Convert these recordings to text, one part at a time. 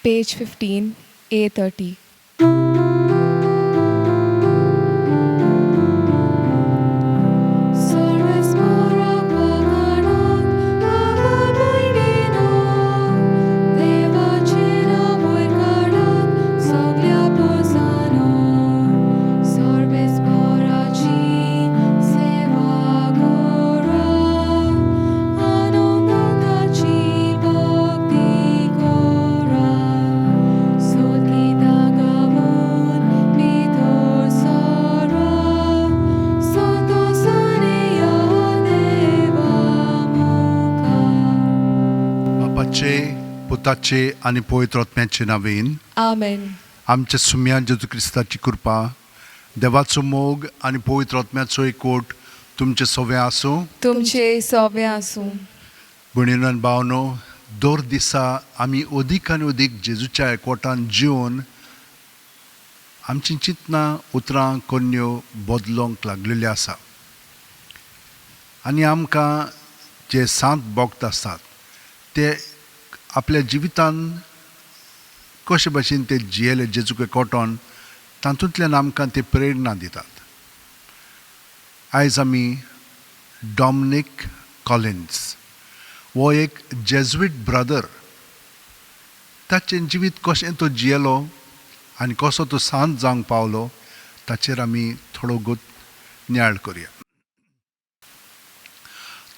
page 15, A30. पुताचे आणि पवित्र आत्म्याचे नावेन Amen. आमच्या सुम्या जेजू क्रिस्ताची कृपा, देवाचो मोग आणि पवित्र आत्म्याचो एकवट तुमचे सगळे आसूं. तुमचे सवे आसूं. भयणीनो आनी भावनो, दर दिसा आमी अदीक आनी अदीक जेजूच्या एकवटान जिवन आमची चिंतनां उतरां कन्यो बदलोवंक लागलेली आसा. आनी आमकां जे सांत भोक्त आसात ते आपल्या जिवितान कशे भाशेन ते जियेले जेजूक एकवटान, तातूंतल्यान आमकां ते प्रेरणा दितात. आयज आमी डॉमिनिक कॉलिन्स हो एक जेजुईट ब्रदर, ताचें जिवीत कशें तो जियेलो आनी कसो तो सांत जावंक पावलो ताचेर आमी थोडो गोत नियाळ करुया.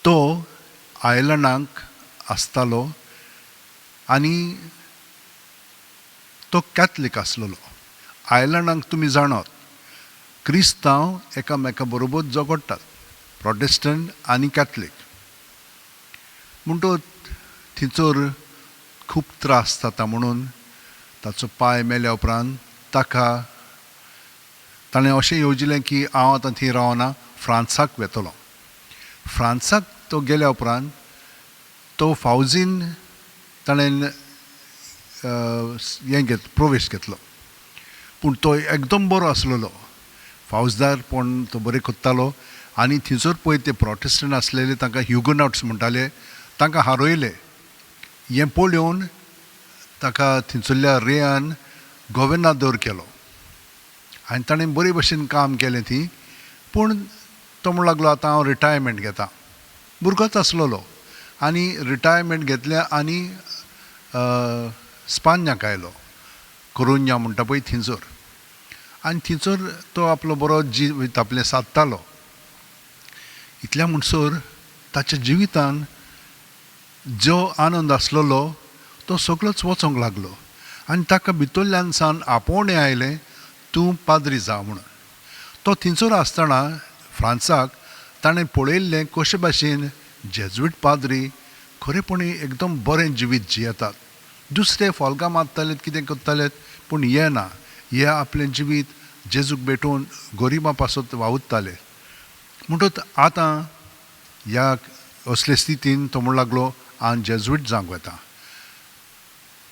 तो आयर्लंडाक आसतालो आनी तो कॅथलीक आसलेलो. आयर्लंडाक तुमी जाणात क्रिस्तांव एकामेका बरोबर झगडटात, प्रोटेस्टंट आनी कॅथलीक. म्हणटच थंयसर खूब त्रास जाता म्हणून ताचो पांय मेल्या उपरांत ताणें अशें येवजिलें की हांव आतां थंय रावना, फ्रांसाक वेतलो. फ्रांसाक तो गेल्या उपरांत तो फावजीन ताणें प्रवेश घेतलो. पूण तो एकदम बरो आसलेलो, फौजदार पण तो बरें कोत्तालो. आनी थंयसर पळय ते प्रोटेस्टंट आसलेले तांकां ह्युगोनॉट्स म्हणटाले, तांकां हारयले. हें पळोवन ताका थंयसरल्या रेयान गव्हर्नर केलो आनी ताणें बरे भशेन काम केलें थंय. पूण तो म्हणूंक लागलो आतां हांव रिटायरमेंट घेता. भुरगोच आसलेलो आनी रिटायरमेंट घेतलें आनी स्पान्याक आयलो, कोरुन्या म्हणटा पळय थंयसर. आनी थंयसर तो आपलो बरो जिवीत आपलें सादतालो. इतल्या म्हणसर ताच्या जिवितान जो आनंद आसलेलो तो सगळोच वचोंक लागलो. आनी ताका भितरल्यान सावन आपोवणें आयलें, तूं पाद्री जा म्हणून. तो थंयसर आसतना फ्रांसाक ताणें पळयल्लें कशे भाशेन जेजुईट पाद्री खरेपणी एकदम बरें जिवीत जियेतात. दुसरे फॉल्गां मारताले, कितें करताले, पूण हे ना, हे आपलें जिवीत जेजूक भेटोवन गरिबा पासत वावुरताले. म्हणटच आतां ह्या असले स्थितीन तो म्हणूंक लागलो हांव जेजुईट जावंक वता.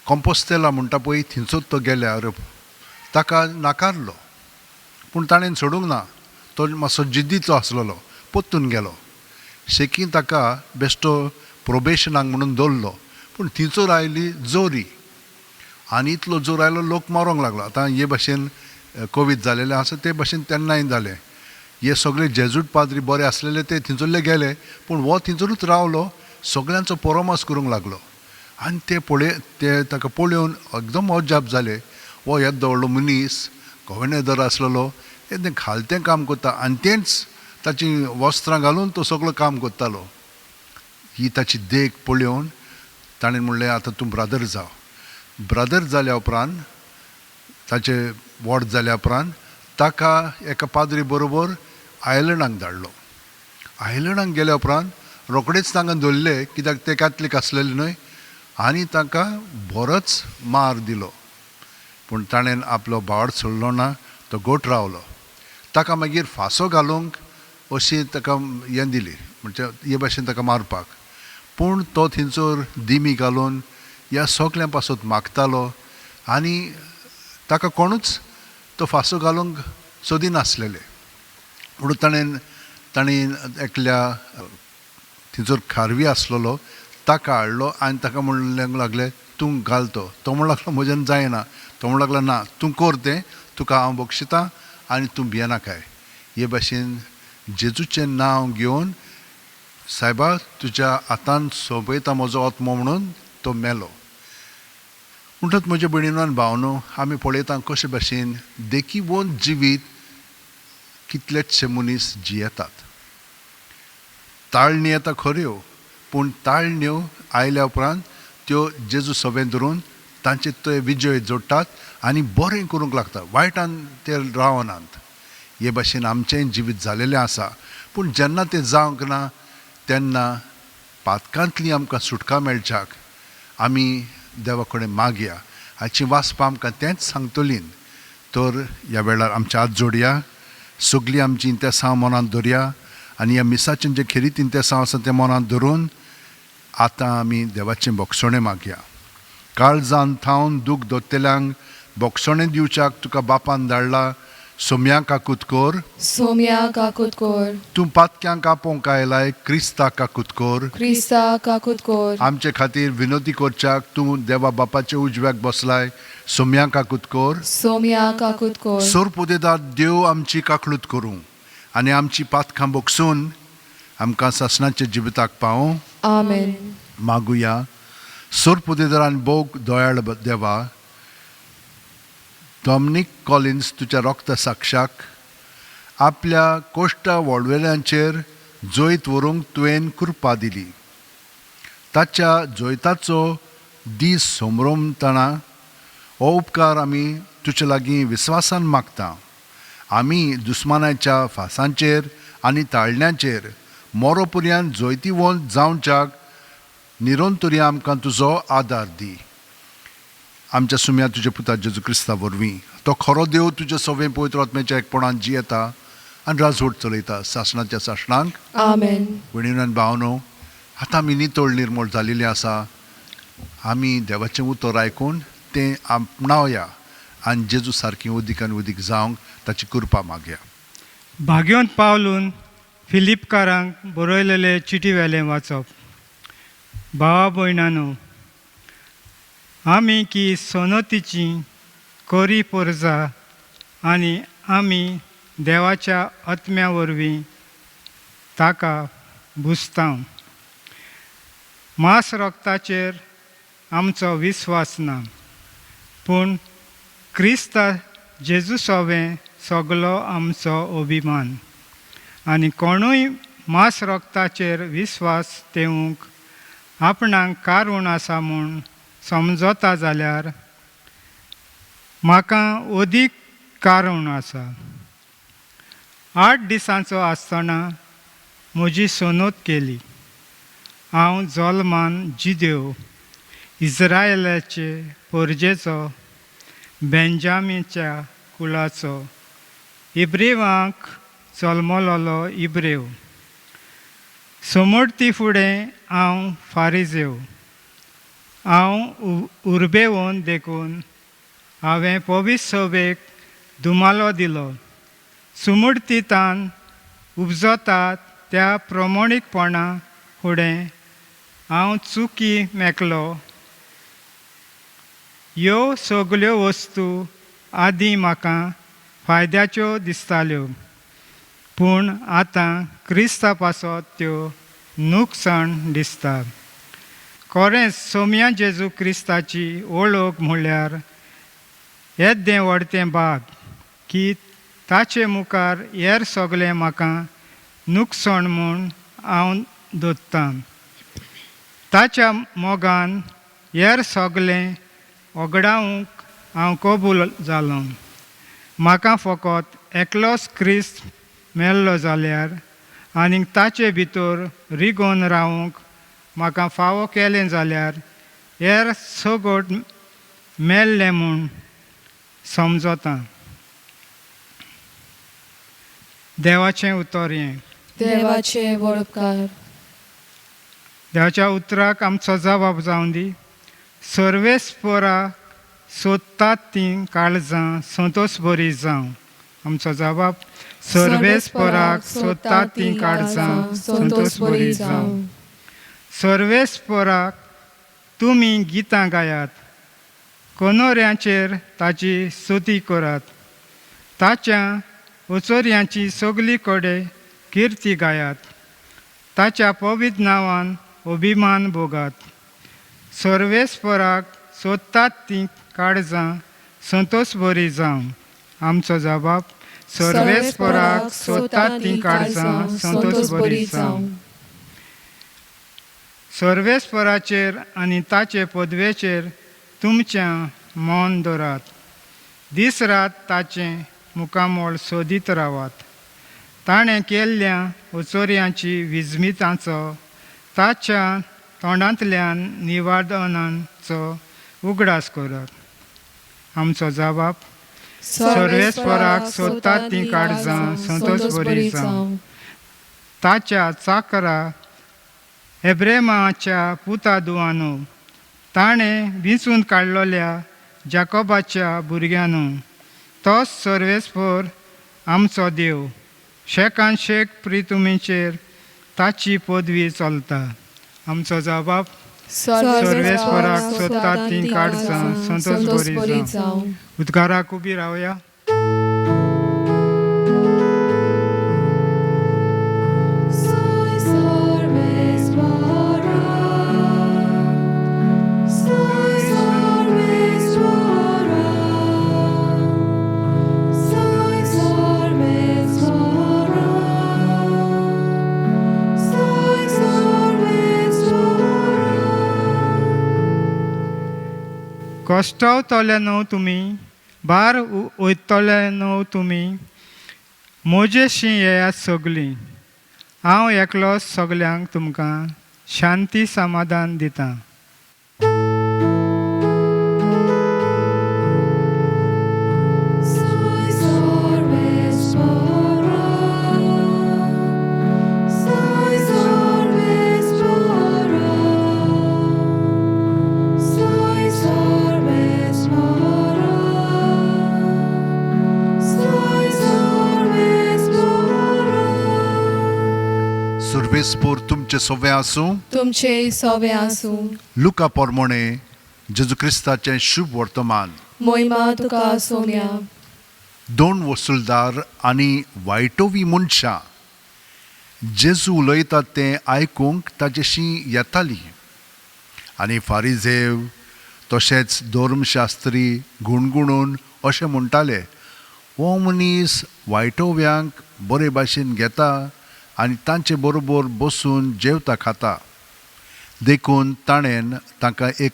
कॉम्पोस्तेला म्हणटा पळय थंयसर तो गेल्यार ताका नाकारलो, पूण ताणें सोडूंक ना. तो मातसो जिद्दीचो आसलेलो, पोत्तून गेलो. शेकी ताका बेश्टो प्रोबेशनाक म्हणून दवरलो, पूण थंयसर आयली जोरी. आनी इतलो जोर आयलो, लोक मारूंक लागलो. आतां हे भाशेन कोवीड जालेलें आसा ते भाशेन तेन्नाय जालें. हे सगळे जेजुईट पाद्री बरे आसलेले ते थंयसरले गेले, पूण हो थंयसरूच रावलो, सगळ्यांचो परमास करूंक लागलो. आनी ते ताका पळोवन एकदम अजाप जाले. हो येदो व्हडलो मनीस गव्हर्नर आसलेलो, तें खालतें काम करता आनी तेंच ताची वस्त्रां घालून तो सगळो काम करतालो. ही ताची देख पळोवन ताणें म्हणलें आतां तूं ब्रदर जाव. ब्रदर जाल्या उपरांत ताचे व्हड जाल्या उपरांत ताका एका पाद्री बरोबर आयर्लंडाक धाडलो. आयर्लंडाक गेल्या उपरांत रोखडेच तांकां धरले, कित्याक ते कॅथलीक आसलेले न्हय, आनी तांकां बरोच मार दिलो. पूण ताणें आपलो भावार्थ सोडलो ना, तो गोठ रावलो. ताका मागीर फांसो घालूंक अशी ताका हें दिली, म्हणजे हे भाशेन ताका मारपाक. पूण तो थंयसर दिमी घालून ह्या सगळ्यां पासत मागतालो आनी ताका कोणूच तो फांसो घालूंक सोदिनासलेले. म्हणून ताणें एकल्या थंयसर खारवी आसलेलो ताका हाडलो आनी ताका म्हणूंक लागलें तूं घालतो. तो म्हणूं लागलो म्हज्यान जायना. तो म्हणूं लागलो ना, तूं कर तें, तुका हांव बक्षितां आनी तूं भियेनाकाय. हे भाशेन जेजूचें नांव घेवन सायबा तुज्या हातान सोंपयता म्हजो आत्मो म्हणून तो मेलो. म्हणटच म्हज्या भयणीनो आनी भावनो, आमी पळयता कशे भाशेन देखीवंत जिवीत कितलेशे मनीस जियेतात. ताळणी येता खऱ्यो, पूण ताळण्यो आयल्या उपरांत त्यो जेजू सभेन धरून तांचे ते विजय जोडटात आनी बरें करूंक लागता, वायटान ते रावनात. हे भाशेन आमचेंय जिवीत जालेलें आसा. पूण जेन्ना तें जावंक ना तेन्ना पातकांतली आमकां सुटका मेळच्याक आमी देवा कडेन मागया. हाची वासपां आमकां तेंच सांगतलीं. तर ह्या वेळार आमचे हात जोडया, सगळीं आमची इंतेसां मनांत दवरया आनी ह्या मिसाचें जें खेरीत इंतेसां आसा तें मनांत धरून आतां आमी देवाचें बोगसणें मागया. काळजांत थावन दूख दोत्तेल्यांक बोगसणें दिवच्याक तुका बापान धाडला. सोम्या काकूत कोर, सोम्या काकूत कोर, तूं पातक्यांक आपोवंक आयलाय. क्रिस्ता काकूत कोर, क्रिस्ता काकूत कोर, आमचे खातीर विनोदी करच्याक तूं देवा बापाच्या उजव्याक बसलाय. सोम्या काकूत कोर. सोम्या काकूत कोर. सोर पुदेदार देव आमची काकलूत करूं आनी आमची पातकां बोगसून आमकां सासणाच्या जिविताक पावूं. आमेन. मागुया. सोर पुदेदारान बोग दयाळ देवा, डॉमिनिक कॉलिन्स तुज्या रोगता साक्षाक आपल्या कोश्टा व्हडवेल्यांचेर जोयत व्हरूंक तुवें कृपा दिली. ताच्या जोयताचो दीस सोमरोमतना हो उपकार आमी तुजे लागीं विस्वासान मागता. आमी दुस्मानाच्या फासांचेर आनी ताळण्यांचेर मोरोपर्यंत जोयतीवंत जावच्याक निरंतरी आमकां तुजो आदार दी. आमच्या सुम्या तुज्या पुता जेजू क्रिस्ता वरवीं तो खरो देव तुज्या सवें पवित्र आत्म्याच्या एकपणान जियेता आनी राजवट चलयता सासणाच्या सासणांक. आमेन. भयणीनो आनी भावनो, आतां आमी नितळ निर्मळ जालेलीं आसा. आमी देवाचें उतर आयकून तें आपणावया आनी जेजू सारकीं उदीक आनी उदीक जावंक ताची कृपा मागया. भाग्योंत पावलून फिलिपकारांक बरयलेले चिटी वेलें वाचप. भावा भयणानो, आमी की सोनतीची कोरी पोरजा आनी आमी देवाच्या आत्म्या वरवीं ताका बुजतांव. मांस रोगताचेर आमचो विस्वास ना, पूण क्रिस्ता जेजू सोवें सगलो आमचो अभिमान. आनी कोणूय मांस रोगताचेर विस्वास तेवूंक आपणाक कारूण आसा म्हूण समजता जाल्यार म्हाका अदीक कारूण आसा. 8 दिसांचो आसतना म्हजी सोनोत केली. हांव जल्मान जिदेव इस्रायेलाचे पोरजेचो, बेंजामीच्या कुळाचो, इब्रेवांक जल्मलोलो इब्रेव. समोरती फुडें हांव फारिजेव. हांव उर्बेवून देखून हांवें पवित्र सभेक दुमालो दिलो. सुमूर्तीतान उपजतात त्या प्रमाणीकपणा फुडें हांव चुकी मेकलो. ह्यो सगल्यो वस्तू आदीं म्हाका फायद्याच्यो दिसताल्यो, पूण आतां क्रिस्ता पासत त्यो नुकसाण दिसता. खरेंच सोम्या जेजू क्रिस्ताची वळख म्हणल्यार येदें व्हडतें भाग, की ताचे मुखार हेर सगलें म्हाका नुकसाण म्हूण हांव दोत्तां. ताच्या मोगान हेर सगलें वगडावंक हांव कबूल जालो. म्हाका फकत एकलोच क्रिस्त मेल्लो जाल्यार आनीक ताचे भितर रिगोवन रावंक म्हाका फावो केलें जाल्यार हेर सगट मेल्लें म्हूण समजता. देवाचें उतर हें. देवाचे वळखकार. देवाच्या उतराक आमचो जबाब जावन दी. सर्वेस्पराक सोदतात तीं काळजां संतोश बरी जावं. आमचो जबाब. सर्वेस्पराक सोदतात तीं काळजां संतोश बरी जावं. सर्वेस्पराक तुमी गितां गायात, कोनोऱ्यांचेर ताची स्तुती करात, ताच्या ओचोऱ्यांची सगली कडेन किर्ती गायात, ताच्या पवित्र नांवान अभिमान भोगात. सर्वेस्पराक सोदतात तीं काळजां संतोश बरी जावं. आमचो जबाब: सर्वेस्पराक सोदतात तीं काळजां संतोश बरी जावं. सर्वेस्पराचेर आनी ताचे पदवेचेर तुमच्या मन दवरात. दीस रात ताचें मुखामोळ सोदीत रावात. ताणें केल्ल्या ओचोऱ्यांची विजमितांचो, ताच्या तोंडांतल्यान निवादनांचो उगडास करात. आमचो जबाब: सर्वेस्पराक सोदतात तीं काळजां संतोश बरी जावं. ताच्या चाकरा एब्रेमाच्या पुता दुआनो, ताणें विंचून काडलेल्या जाकोबाच्या भुरग्यानो, तोच सर्वेस्पर आमचो देव. शेकान शेक प्रितुमेचेर ताची पदवी चलता. आमचो जबाब: सर्वेस्पराक सोदतात तीं काळजां संतोश बरी जावं. उद्गाराक उबी रावया. कश्टावतले न्हू तुमी, भार वयतले न्हू तुमी, म्हजेशी येयात सगलीं. हांव एकलोच सगल्यांक तुमकां शांती समाधान दितां. सर्वेस्पर तुमचे सोवे आसूं. तुमचे सोवे आसूं. लुका पोरमोणे जेजू क्रिस्ताचें शुभ वर्तमान. मोहिमा तुका सोम्या. दोन वसुलदार आनी वायटोवी मनशां जेजू उलयता तें आयकूंक ताचेशी येतालीं. आनी फारिजेव तशेंच धर्मशास्त्री गुणगुणून अशें म्हणटाले, हो मनीस वायटोव्यांक बरे भाशेन घेता आनी तांचे बरोबर बसून जेवता खाता. देखून ताणेन तांकां एक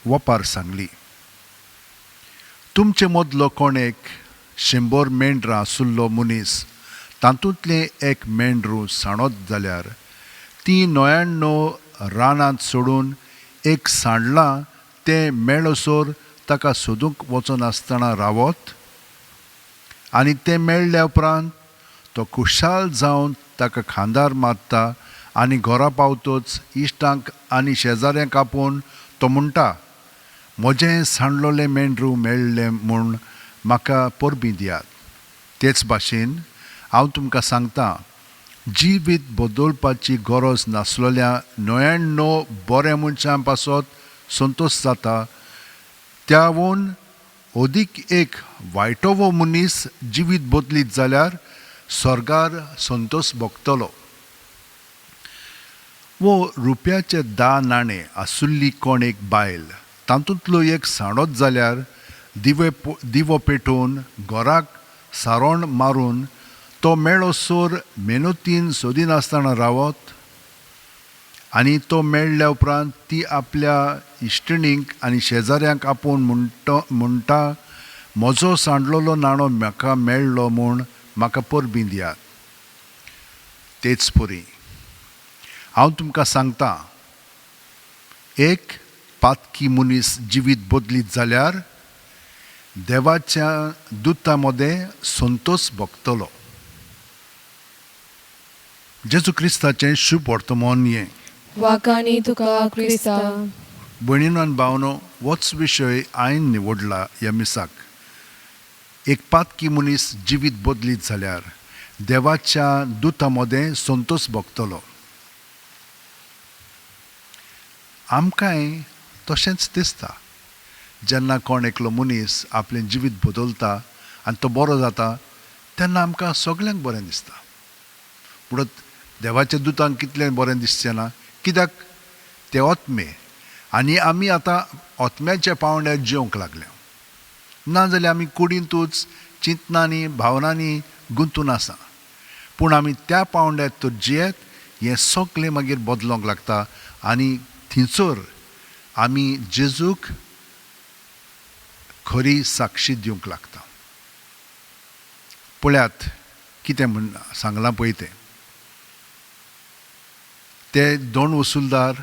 वपार सांगली. तुमचे मदलो कोणेक 100 मेंढरां आसुल्लो मनीस तातूंतलें एक मेंढरूं सांडत जाल्यार तीं 99 रानांत सोडून एक सांडलां तें मेळसोर ताका सोदूंक वचनासतना रावत. आनी तें मेळ्ळ्या उपरांत तो खुशाल जावन ताका खांदार मारता आनी घरा पावतच इश्टांक आनी शेजाऱ्यांक आपोवन तो म्हणटा, म्हजें सांडलोलें मेंढरूं मेळ्ळें म्हूण म्हाका परबीं दियात. तेच भाशेन हांव तुमकां सांगतां, जिवीत बदलपाची गरज नासलेल्या 99 बऱ्या मनशां पासत संतोश जाता, त्याहून अदीक एक वायटोवो मनीस जिवीत बदलीत जाल्यार स्वर्गार संतोष भोगतलो. वो रुपयाचे 10 नाणे आसुल्ली कोण एक बायल तातूंतलो एक सांडत जाल्यार दिवो पेटोवन घराक सारोण मारून तो मेळसोर मेहनतीन सोदिनासतना रावत. आनी तो मेळ्ळ्या उपरांत ती आपल्या इश्टिणींक आनी शेजाऱ्यांक आपोवन म्हणटा, म्हजो सांडलोलो नाणो म्हाका मेळ्ळो म्हूण म्हाका परबीं दियात. तेच परी हांव तुमकां सांगतां, एक पातकी मनीस जिवीत बदलीत जाल्यार देवाच्या दुता मदें संतोष भोगतलो. जेजू क्रिस्ताचें शुभ वर्तमान हें. वाकानी तुका क्रिस्ता. भयणीनो आनी भावनो, होच विशय हांवें निवडला ह्या मिसाक. एक पातकी मनीस जिवीत बदलीत जाल्यार देवाच्या दुता मदें संतोष भोगतलो. आमकांय तशेंच दिसता जेन्ना कोण एकलो मनीस आपलें जिवीत बदलता आनी तो बरो जाता तेन्ना आमकां सगल्यांक बरें दिसता. पूण देवाच्या दुतांक कितलें बरें दिसचें ना, कित्याक ते ओतमे आनी आमी आतां ओतम्याच्या पावंड्यार जिवंक लागल्या. नाजाल्यार आमी कुडींतूच चिंतनांनी भावनांनी गुंतून आसा. पूण आमी त्या पावंड्यार तर जियेत हें सगळें मागीर बदलोंक लागता आनी थिंचोर आमी जेजूक खरी साक्षी दिवंक लागता. पळयात कितें म्हण सांगलां पळय ते 2 वसूलदार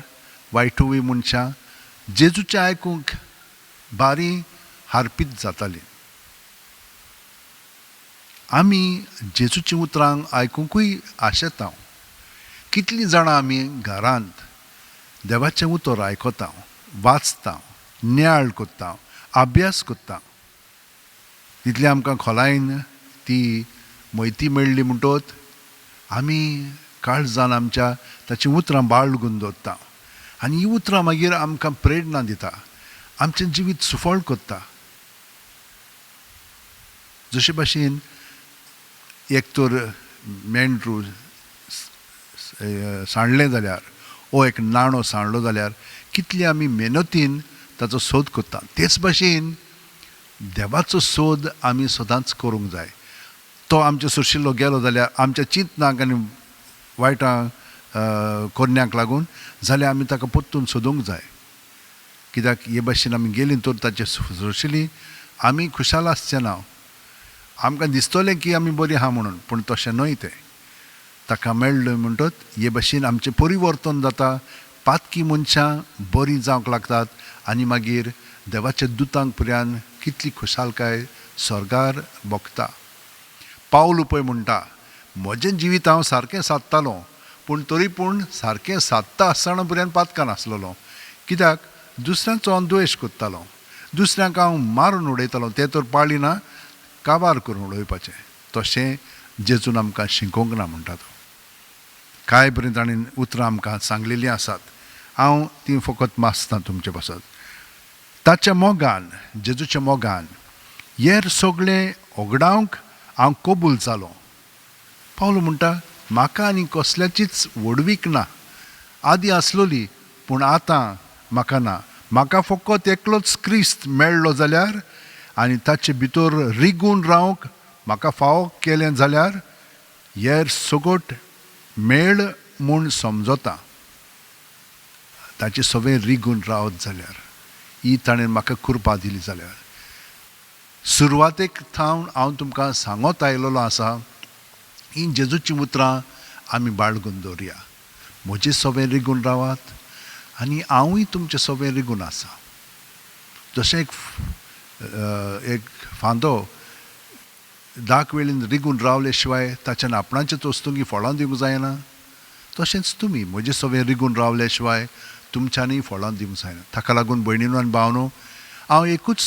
वायटूय मनशां जेजूचें आयकूंक बारी हारपीत जातालीं. आमी जेजूचीं उतरां आयकूंकूय आशेता. कितलीं जाणां आमी घरांत देवाचें उतर आयकता, वाचता, नियाळ कोत्ता, अभ्यास कोत्ता. तितली आमकां खोलायन ती म्हायती मेळ्ळी म्हणटोच आमी काळजान आमच्या ताचीं उतरां बाळगून दवरता आनी हीं उतरां मागीर आमकां प्रेरणा दिता, आमचें जिवीत सुफळ कोत्ता. जशे भाशेन एक तर मेंढरू सांडलें जाल्यार वो एक नाणो सांडलो जाल्यार कितली आमी मेहनतीन ताचो सोद कोत्ता. तेच भाशेन देवाचो सोद आमी सदांच करूंक जाय. तो आमचे सुशिल्लो गेलो जाल्यार आमच्या चिंतनाक आनी वायटां कोन्यांक लागून जाल्यार आमी ताका परतून सोदूंक जाय. कित्याक हे भाशेन आमी गेलीं तर ताचे सुशिल्लीं आमी खुशाल आसचें ना. आमकां दिसतलें की आमी बरीं आहा म्हणून, पूण तशें न्हय तें. ताका मेळ्ळें म्हणटच हे भाशेन आमचें परिवर्तन जाता, पातकी मनशां बरीं जावंक लागतात आनी मागीर देवाच्या दुतांक पर्यान कितली खुशालकाय स्वर्गार भोगता. पावल पळय म्हणटा म्हजें जिवीत हांव सारकें सादतालों पूण तरी पूण सारकें सादता आसतना पर्यान पातकां नासलेलो. कित्याक दुसऱ्यांचो हांव द्वेश कोत्तालो, दुसऱ्यांक हांव मारून उडयतालो. तें तर पाळिना काबार करून उडोवपाचें. तशें जेजून आमकां शिकोवंक ना म्हणटा तो. कांय बरीं ताणें उतरां आमकां सांगलेलीं आसात. हांव तीं फकत माचतां तुमचे पासत. ताच्या मोगान जेजूच्या मोगान हेर सगळें ओगडावंक हांव कबूल जालो. पावलो म्हणटा म्हाका आनी कसल्याचीच वडवीक ना. आदी आसलोली पूण आतां म्हाका ना. म्हाका फकत एकलोच क्रिस्त मेळ्ळो जाल्यार आनी ताचे भितर रिगून रावंक म्हाका फावो केलें जाल्यार हेर सगट मेळ म्हूण समजता. ताचे सगळें रिगून रावत जाल्यार ही ताणें म्हाका कृपा दिली जाल्यार. सुरवातेक थावन हांव तुमकां सांगत आयलोलो आसा ही जेजूचीं उतरां आमी बाळगून दवरया. म्हजें सगळें रिगून रावात आनी हांवूय तुमचें सगळें रिगून आसा. जशें एक फांदो दाक वेळेन रिगून रावले शिवाय ताच्यान आपणाचेच वस्तूंकी फळां दिवंक जायना, तशेंच तुमी म्हजें सगळें रिगून रावले शिवाय तुमच्यांनी फळां दिवंक जायना. ताका लागून भयणीनो आनी भावनो हांव एकूच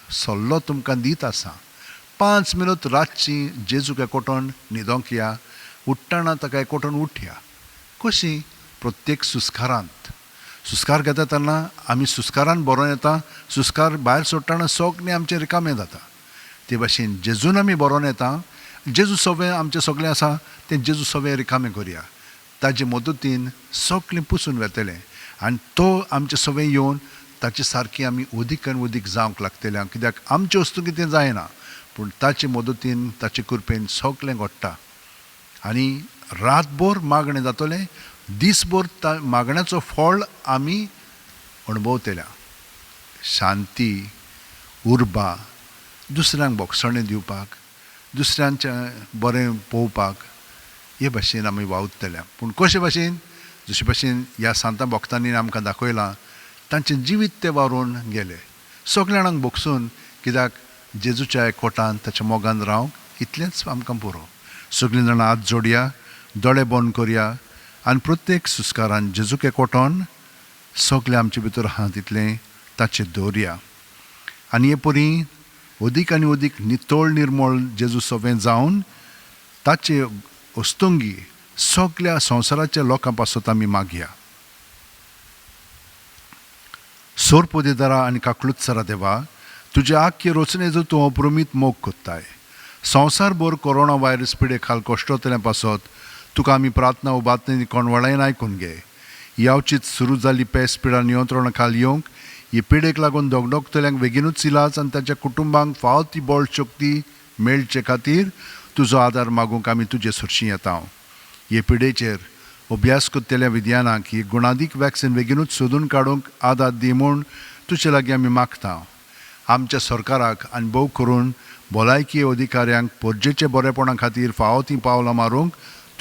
सल्लो तुमकां दीत आसा. 5 मिनट रातचीं जेजूक एकवटोन न्हिदोंक या. उठ्ठाना ताका एकवटोन उठया. कशीं प्रत्येक सुस्कारांत सुस्कार घेता तेन्ना आमी सुस्कारान बरो येता. सुस्कार भायर सोडटाना सगळें आमचें रिकामें जाता. ते भाशेन जेजून आमी बरो येता. जेजू सगळें आमचें सगळें आसा तें जेजू सगळें रिकामें करया. ताचे मदतीन सगळें पुसून वेतलें आनी तो आमचें सगळें येवन ताचे सारकी आमी उदीक आनी उदीक जावंक लागतलें. कित्याक आमचें वस्तू कितें जायना पूण ताचे मदतीन ताचे कृपेन सगळें घडटा. आनी रातभर मागणें जातलें. दिसभर मागण्याचो फळ आमी अणभवतल्या. शांती, उर्बा, दुसऱ्यांक भोगसणें दिवपाक, दुसऱ्यांचें बरें पळोवपाक हे भाशेन आमी वावुरतल्या. पूण कशे भाशेन जशे भाशेन ह्या सांता भक्तांनी आमकां दाखयलां तांचें जिवीत ते वावरून गेले सगळ्या जाणांक भोगसून. कित्याक जेजूच्या एकवटान ताच्या मोगान रावंक इतलेंच आमकां पुरो. सगळीं जाणां हात जोडया, दोळे बंद करया आनी प्रत्येक सुस्कारान जेजूक एकवटोन सगळें आमचे भितर आहा तितलें ताचें दवरया. आनी हे परी अदीक आनी अदीक नितळ निर्मळ जेजू सगळें जावन ताचे वस्तुंगी सगळ्या संवसाराच्या लोकां पासत आमी मागया. सोर पोदेदारा आनी काकलुत्सरा देवा तुजे आख्खे रचनेचो तूं अप्रमीत मोग कोत्ताय. संवसारभर कोरोना व्हायरस पिडे खाल कश्टतल्या पासत तुका आमी प्रार्थना उबातनी कोणवळायन आयकून घे. यावचीत सुरू जाल्ली पेस पिडा नियंत्रणा खाल येवंक ही पिडेक लागून दोगदोगतल्यांक बेगीनूच इलाज आनी तांच्या कुटुंबांक फाव ती बळ शक्ती मेळचे खातीर तुजो आदार मागूंक आमी तुजे सुरशी येता. हे पिडेचेर अभ्यास कोत्तेल्या विद्यानाक ही गुणादीक वॅक्सिन बेगीनूच सोदून काडूंक आदार दी म्हूण तुजे लागीं आमी मागता. आमच्या सरकाराक आनी भोव करून भलायकी अधिकाऱ्यांक पोरजेचे बरेपणा खातीर फावो ती पावलां मारूंक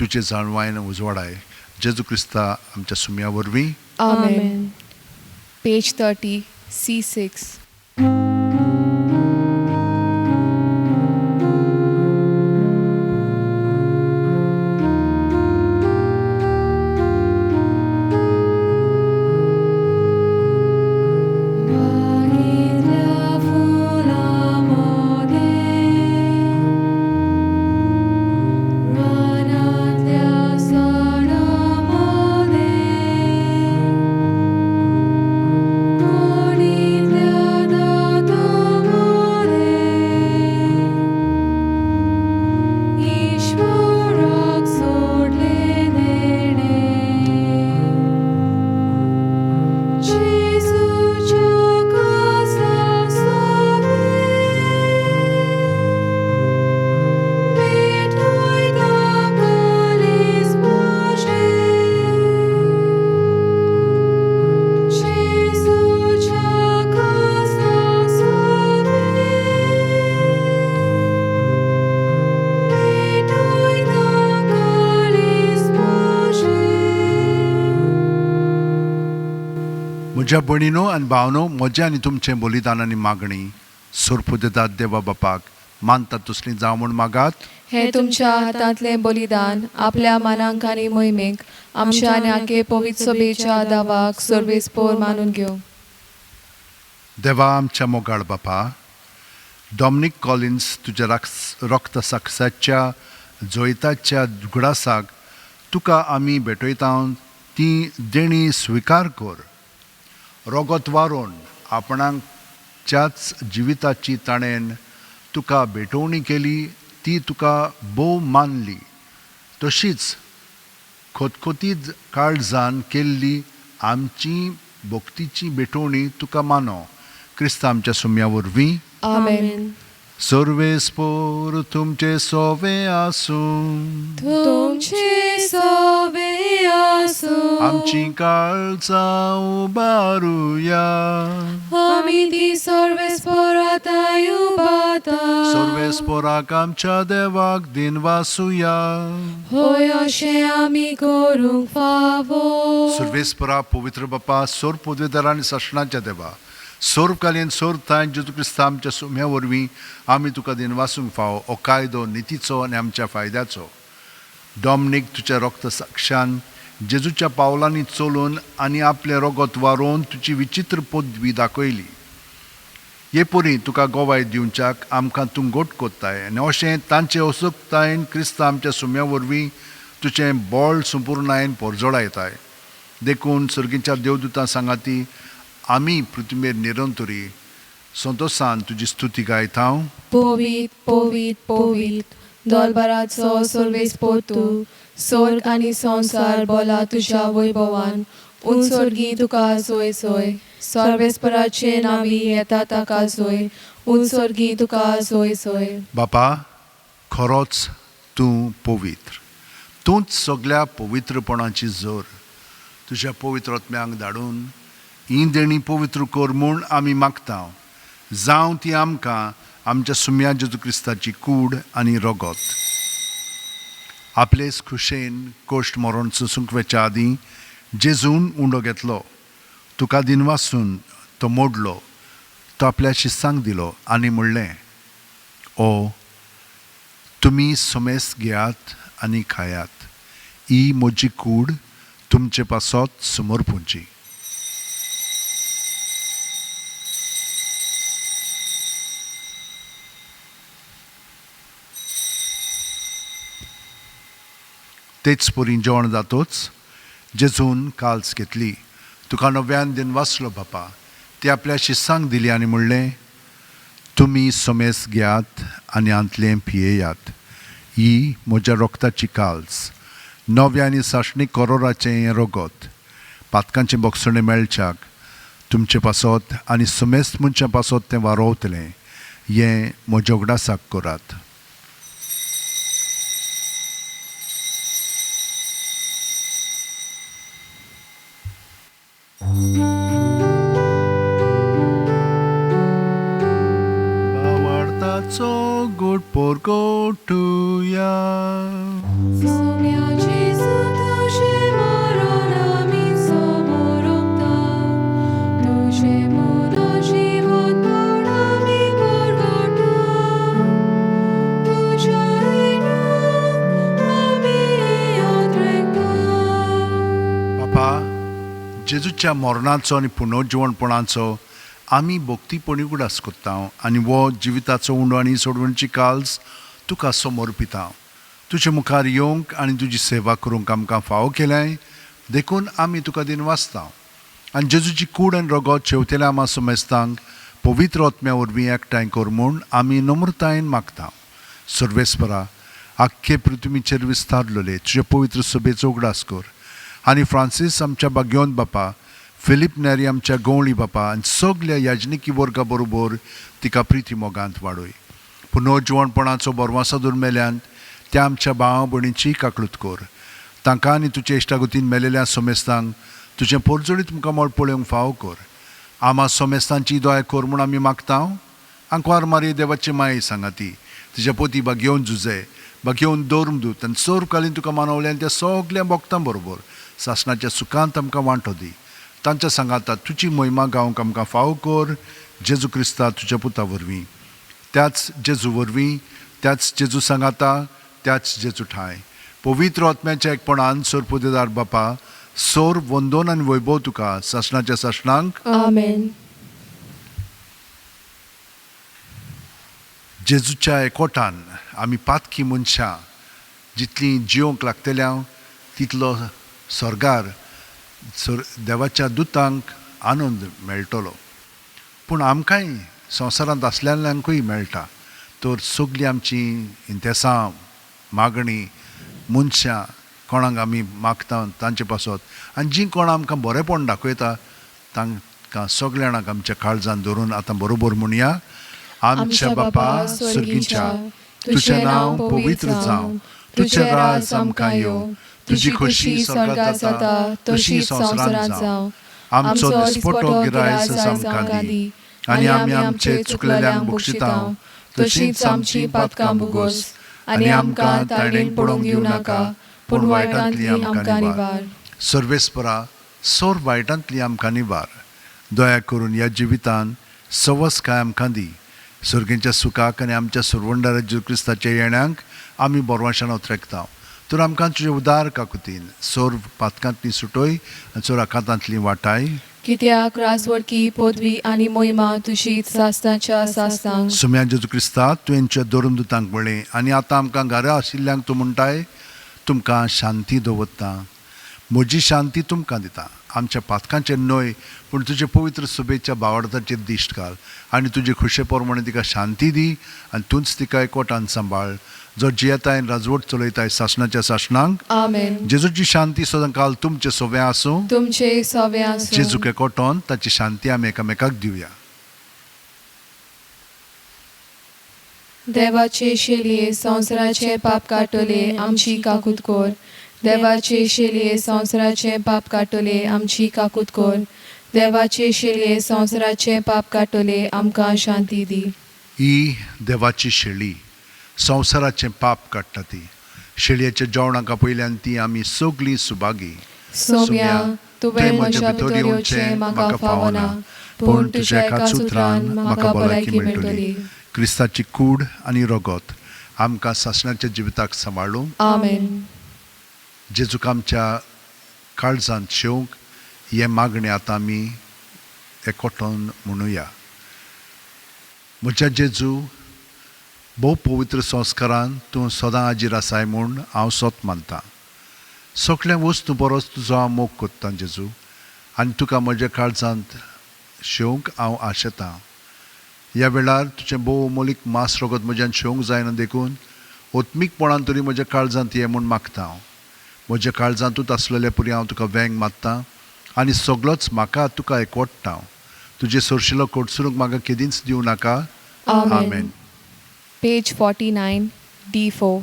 तुजे जाणवायन उजवाडाय. जेजू क्रिस्ता आमच्या सुम्या वरवीं. Amen. Page 30, C6. म्हज्या भणीनो आनी भावनो म्हजें आनी तुमचें बलिदान आनी मागणी सोरपुदेदाद देवा बापाक मानतात तसलीं जावं म्हूण मागात. हे तुमच्या हातांतलें बलिदान आपल्या मानांक आनी मोहिमेक आमच्या आनी आखे पवित्र सभेच्या दावाक सर्वेस्पोर मानून घेव. देवा आमच्या मोगाळ बापा, डॉमिनिक कॉलिन्स तुज्या रक्त साक्षाच्या जोयताच्या उगडासाक तुका आमी भेटयता. ती देणी स्विकार कर. रोगत वारून आपणाच्याच जिविताची ताणेन तुका भेटवणी केली ती तुका भोव मानली. तशीच खोतखोतीत काळजान केल्ली आमची भक्तीची भेटवणी तुका मानो. क्रिस्ता आमच्या सुम्या वरवीं. Amen. सर्वेस्पोर तुमचे सोवे आसूं. तुमचे सोवे आसूं. आमची काळजां उबारुया. आमी ती सर्वेस्पोराताय उबाता. सर्वेस्पोराक आमच्या देवाक दिन वासुया. होय अशें आमी करूंक फावो. सर्वेस्परा पवित्र बापा, सोर पदवेदार आनी सशणाच्या देवा, सोरकालीन सोर थांय जेजू क्रिस्ता आमच्या सुम्या वरवीं आमी तुका दिन वासूंक फावो. हो कायदो नितीचो आनी आमच्या फायद्याचो. डॉमिनिक तुज्या रक्त साक्षान जेजूच्या पावलांनी चलून आनी आपलें रगत वारोवन तुजी विचित्र पदवी दाखयली. हे परी तुका गोवाय दिवच्याक आमकां तूं गोट कोत्ताय आनी अशें तांचे असोक्तायेन क्रिस्ता आमच्या सुम्या वरवीं तुजें बळ संपूर्णायेन पोरजोडा येताय. देखून सर्गीच्या देवदूतां सांगाती आमी पृथ्वीर निरंतरी संतोशान तुजी स्तुती गायता. पोवीत पोवीत पोवीत दोलबाराचो सर्वेस्पोर तूं. स्वर्ग आनी संवसार बोला तुज्या वैभवान. उंचोर्गी तुका सोय सोय. सर्वेस्पराचे नावी येता ताका सोय. उंचोर्गी तुका सोय सोय. बापा, खरोच तूं पवित्र. तूंच सगळ्या पवित्रपणाची जोर. तुज्या पवित्र आत्म्यांक धाडून ही देणी पवित्र कर म्हूण आमी मागता. जावं ती आमकां आमच्या सुम्या जेजू क्रिस्ताची कूड आनी रगत. आपलेच खुशेन कोश्ट मरण सोंसूंक वेच्या आदीं जेजून उंडो घेतलो. तुका दिन वासून तो मोडलो. तो आपल्या शिस्सांक दिलो आनी म्हणलें, ओ तुमी सोमेस घेयात आनी खायात. ही म्हजी कूड तुमचे पासत समोर पोंची. तेच परी जेवण जातोच जेजून काल्स घेतली. तुका नव्यान दिन वाचलो बापा. ती आपल्या शिष्यांक दिली आनी म्हणलें, तुमी सोमेस घेयात आनी आंतलें पियेयात. ही म्हज्या रोगताची काल्स, नव्या आनी साशणीक करोराचें हें रगत, पातकांचें बोगसणें मेळच्याक तुमचे पासत आनी सोमेस्त मनशां पासत तें वारोवतलें. हें म्हज्या उगडासाक करात. वार्ताचो गोड पोरगोटुया. सोम्या जेजू तुझे मरण आमी समोर ओंपता. तुझे मोदो जीवन पण आमी परगटा. तुझ्या येण्याक आमी येवत्रेकता. बापा, जेजूच्या मरणाचो आनी पुनर्जीवनपणाचो आमी भोक्तीपणी उगडास कोत्ता आनी वो जिविताचो उंडो आनी सोडवणची काल्स तुका समोर पिता. तुजे मुखार येवंक आनी तुजी सेवा करूंक आमकां फावो केल्याय देखून आमी तुका दिन वाचता. आनी जेजूची कूड आनी रगत शेवतेल्या आमा सोमेस्तांक पवित्र आत्म्या वरवीं एकठांय कर म्हूण आमी नम्रतायेन मागता. सर्वेस्परा, आख्खे पृथ्वीचेर विस्तारलोले तुजे पवित्र सभेचो उगडास कर. आनी फ्रांसीस आमच्या भाग्यवंत बापा, फिलीप नेरी आमच्या गवळी बापा आनी सगल्या याजनिकी वर्गा बरोबर तिका प्रिती मोगांत वाडय. पुनर्जीवनपणाचो बरवासादूर मेल्यान त्या आमच्या भावा भयणीची काकळूत कर. तांकां आनी तुजे इश्टागतीन मेलेल्या सोमेस्तांक तुजें परजोडी तुमकां मोळ पळोवंक फावो कर. आमा सोमेस्तांची दोय कर म्हूण आमी मागता. आंकवार मारी देवाची माये सांगाती, तिच्या पोती भाग्यवन जुजे, भाग्यवन दोरमदूत आनी सर्वकालीन तुका मानवल्या त्या सगल्या भक्तां बरोबर सासणाच्या सुखांत आमकां वांटो दी. तांच्या सांगाता तुजी महिमा गावंक आमकां फावो कर. जेजू क्रिस्ता तुज्या पुता वरवीं, त्याच जेजू वरवीं, त्याच जेजू सांगाता, त्याच जेजू ठाय पवित्र आत्म्याच्या एकपणान सोर पुदेदार बापा, सोर वंदन आनी वैभव तुका सासणाच्या सासणांक. आमेन. जेजूच्या एकोटान आमी पातकी मनशां जितलीं जिवंक लागतल्या तितलो स्वर्गार देवाच्या दुतांक आनंद मेळटलो. पूण आमकांय संवसारांत आसलेल्यांकूय मेळटा. तर सगलीं आमची इंतेसां मागणी मनशां कोणाक आमी मागता तांचे पासत आनी जीं कोण आमकां बरेंपण दाखयता तांकां सगळ्या जाणांक आमच्या काळजान धरून आतां बरोबर म्हणया. आमच्या बापा स्वर्गीच्या, तुजें नांव पवित्र जावं, तुजें राज आमकां येवं, तुजी खोशी स्वर्गांत जाता तशी संवसारांत जावं. आमचो दिसपटो गिराय आमकां दी आनी आमी आमचे चुकलेल्यांक बक्षिता तशींच आमची पातकां भोगोस आनी आमकां तायणेन पडोवंक दिवं नाका, पूण वायटांतली आमकां निवार. सर्वेस्परा, सोर वायटांतली आमकां निवार. दया करून ह्या जिवितान सवस काय आमकां दी. सर्गेच्या सुखाक आनी आमच्या सुरवंडा जेजू क्रिस्ताच्या येण्याक आमी बोरवाशान उतरेकता. तर आमकां तुजे उदार काकुतीन सोर पातकांतली सुटोय आनी सोर आकांतांतली वाटाय. कित्याक राजवडकी पदवी आनी मोहिमा तुशीच सासनाच्या सासनांक. सुम्या जेजू क्रिस्ता तुवेंच्या दोरमदुतांक म्हणलें आनी आतां आमकां घरा आशिल्ल्यांक तूं म्हणटाय, तुमकां शांती दवरता, म्हजी शांती तुमकां दिता. आमच्या पातकांचेर न्हय पूण तुजे पवित्र सुबेच्या बावडताचेर दिश्ट घाल आनी तुजे खुशे प्रमाणे तिका शांती दी आनी तूंच तिका एकवटान सांबाळ. जो जियेताय राजवट चलयताय सासणाच्या सासणांक. आमेन. जेजूची शांती सदां काल तुमचे सोबे आसूं. तुमचे सवे आसूं. जेजूक एकवटोन ताची शांती आमी एकामेकाक दिवया. देवाचे शेलये संवसाराचे पाप काटोले आमची काकूत कोर. देवाचे शेलये संवसाराचे पाप काटोले आमची काकूत कोर. देवाचे शेलये संवसाराचे पाप काटोले आमकां शांती दी. ही देवाची शेळी संवसाराचें पाप काडटा ती. शेळयेच्या जेवणाका पयल्यान ती आमी सगळीं सुभागी. सोम्या, तुवें म्हज्या भितर येवचें म्हाका फावना, पूण तुज्या एकाच उतरान म्हाका भलायकी मेळटली. क्रिस्ताची कूड आनी रगत आमकां सासणाच्या जिविताक सांबाळूं. आमेन. जेजूक आमच्या काळजांत शेवंक हे मागणें आतां आमी एकवटोन म्हणुया. म्हज्या जेजू, भोव पवित्र संस्कारान तूं सदां हाजीर आसाय म्हूण हांव सोत मानतां. सगळ्या वस्तू परस तुजो हांव मोग कोत्तां जेजू, आनी तुका म्हज्या काळजांत शेवंक हांव आशेतां. ह्या वेळार तुजें भोवमोलीक मास रगत म्हज्यान शेवंक जायना देखून ओत्मीकपणान तरी म्हज्या काळजांत ये म्हूण मागता हांव. म्हज्या काळजांतूच आसलेले पुरी हांव तुका वेंग मागतां आनी सगळोच म्हाका तुका एकवटता हांव. तुजे सोरशिल्लो कोडसुरूंक म्हाका केदींच दिवं नाका. Amen. Page 49, D4.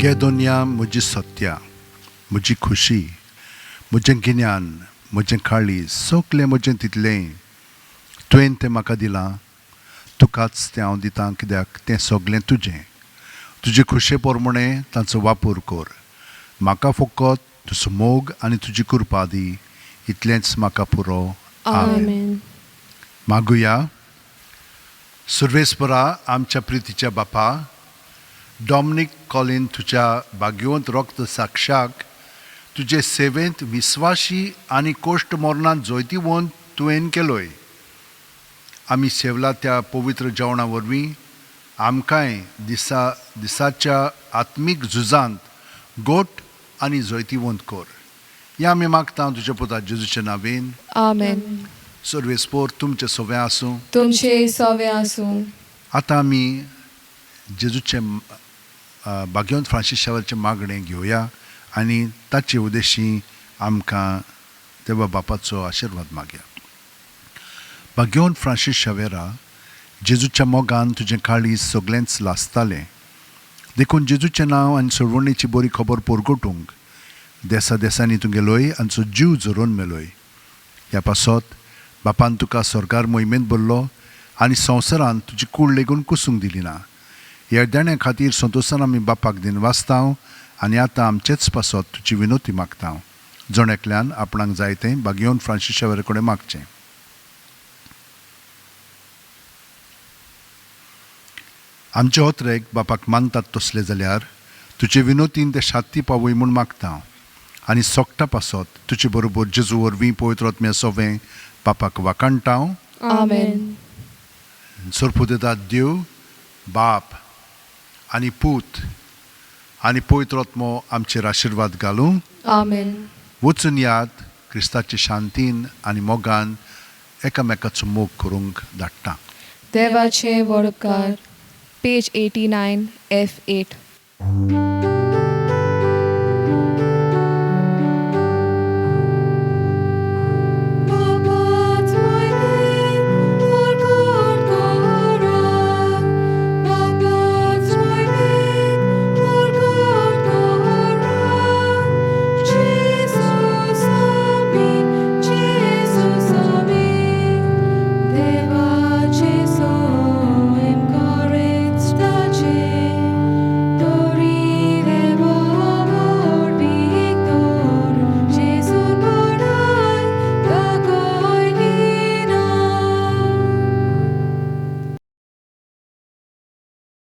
गे दोनया म्हजी सत्या, म्हजी खुशी, म्हजें गिन्यान, म्हजें काळीज, सगलें म्हजें तितलें तुवें तें म्हाका दिलां. तुकाच तें हांव दितां कित्याक तें सगलें तुजें. तुजे खुशे पोरमणें तांचो वापर कर. म्हाका फकत तुजो मोग आनी तुजी कृपा दी. इतलेंच म्हाका पुरो. Amen. मागुया. सर्वेस्परा आमच्या प्रितीच्या बापा, डॉमिनिक कॉलिन तुज्या भाग्यवंत रक्त साक्षाक तुजे सेवेंत विस्वाशी आनी कोश्ट मोरणांत जोयतीवंत तुवें केलोय. आमी सेवला त्या पवित्र जेवणा वरवीं आमकांय दिसाच्या आत्मीक झुजांत गोट आनी जोयतीवंत कर. हें आमी मागता तुज्या पुता जेजूच्या नांवेन. Amen. सर्वेस्पोर तुमचे सोबे आसूं. तुमचे सवे आसूं. आतां आमी जेजूचे भाग्यवंत फ्रांसीस शावेराचें मागणें घेवया आनी ताचे उद्देशी आमकां देवा बापाचो आशिर्वाद मागया. भाग्यवंत फ्रांसीस शावेरा, जेजूच्या मोगान तुजें काळीज सगळेंच लासतालें देखून जेजूचें नांव आनी सोडवणेची बरी खबर पोरगोटूंक देसा देसांनी तुगेलोय आनी तुजो जीव जोरोवन मेलोय. ह्या पासत बापान तुका स्वर्गार मोहिमेंत भरलो आनी संवसारांत तुजी कूड लेगून कुसूंक दिली ना. ह्या येद्याण्या खातीर संतोशान आमी बापाक दिनवासतांव आनी आतां आमचेच पासत तुजी विनोती मागतांव. जण एकल्यान आपणाक जाय तें भाग्यवंत फ्रांसीस शावेरा कडेन मागचें. आमचे होत्रेक बापाक मानतात तसले जाल्यार तुजे विनोतीन ते शांती पावय म्हूण मागता आनी सोगटा पासत तुजे बरोबर जेजू वरवीं पवित्र आत्म्या सोवें बापाक वाकाणटाव. Amen. सोरपुदेतात देव बाप आनी पूत आनी पवित्र आत्मो आमचेर आशिर्वाद घालूं. Amen. वचून याद क्रिस्ताचे शांतीन आनी मोगान एकामेकाचो मोग करूंक धाडटा. देवाचे वडकार. Page 89, F8.